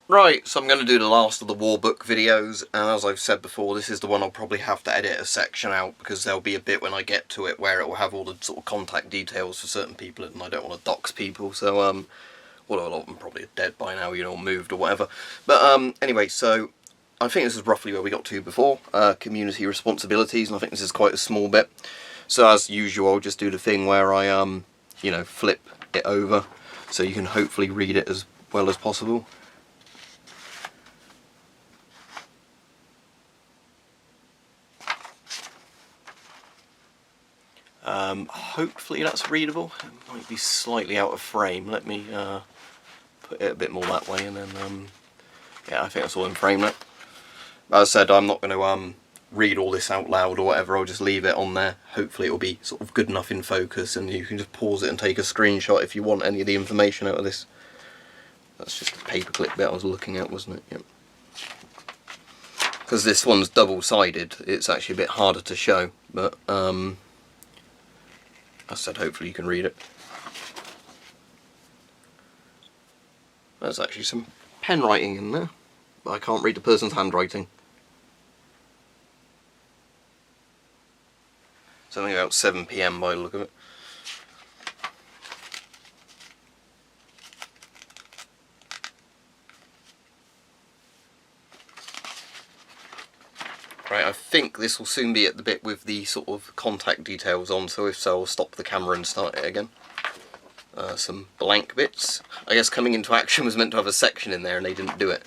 Right, so I'm going to do the last of the war book videos, and as I've said before, this is the one I'll probably have to edit a section out, because there'll be a bit when I get to it where it will have all the sort of contact details for certain people, and I don't want to dox people, so, well, a lot of them probably are dead by now, you know, moved or whatever. But, anyway, so, I think this is roughly where we got to before, community responsibilities, and I think this is quite a small bit. So, as usual, I'll just do the thing where I, you know, flip it over, so you can hopefully read it as well as possible. Hopefully that's readable. It might be slightly out of frame. Let me put it a bit more that way, and then yeah, I think that's all in frame now. As I said, I'm not going to read all this out loud or whatever. I'll just leave it on there. Hopefully it'll be sort of good enough in focus, and you can just pause it and take a screenshot if you want any of the information out of this. That's just the paperclip bit I was looking at, wasn't it? Yep. Because this one's double-sided, it's actually a bit harder to show, but I said hopefully you can read it. There's actually some pen writing in there, but I can't read the person's handwriting. Something about 7 PM by the look of it. Right, I think this will soon be at the bit with the sort of contact details on, so if so I'll stop the camera and start it again. Some blank bits. I guess Coming Into Action was meant to have a section in there and they didn't do it.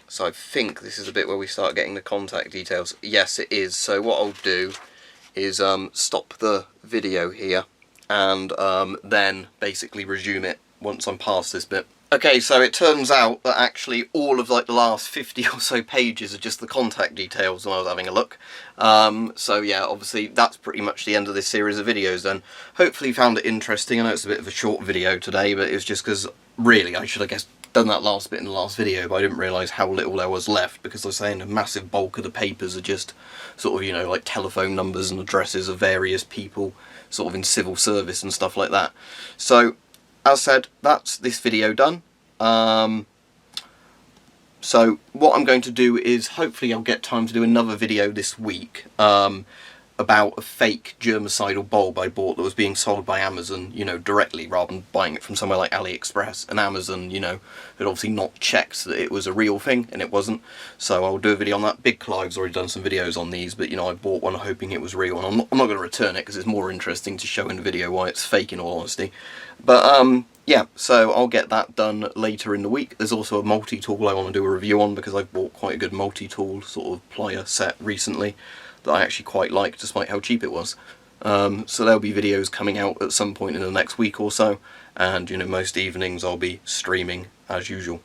So I think this is the bit where we start getting the contact details. Yes, it is. So what I'll do is stop the video here and then basically resume it once I'm past this bit. Okay, so it turns out that actually all of like the last 50 or so pages are just the contact details when I was having a look. So yeah, obviously that's pretty much the end of this series of videos then. Hopefully you found it interesting. I know it's a bit of a short video today, but it was just because really I should, I guess, done that last bit in the last video, but I didn't realise how little there was left, because I was saying a massive bulk of the papers are just sort of, you know, like telephone numbers and addresses of various people sort of in civil service and stuff like that. So as said, that's this video done. So what I'm going to do is, hopefully I'll get time to do another video this week about a fake germicidal bulb I bought that was being sold by Amazon, you know, directly, rather than buying it from somewhere like AliExpress. And Amazon, you know, had obviously not checked that it was a real thing, and it wasn't. So I'll do a video on that. Big Clive's already done some videos on these, but you know, I bought one hoping it was real, and I'm not going to return it because it's more interesting to show in the video why it's fake, in all honesty. But yeah, so I'll get that done later in the week. There's also a multi-tool I want to do a review on, because I've bought quite a good multi-tool sort of plier set recently that I actually quite like, despite how cheap it was. So there'll be videos coming out at some point in the next week or so, and you know, most evenings I'll be streaming as usual.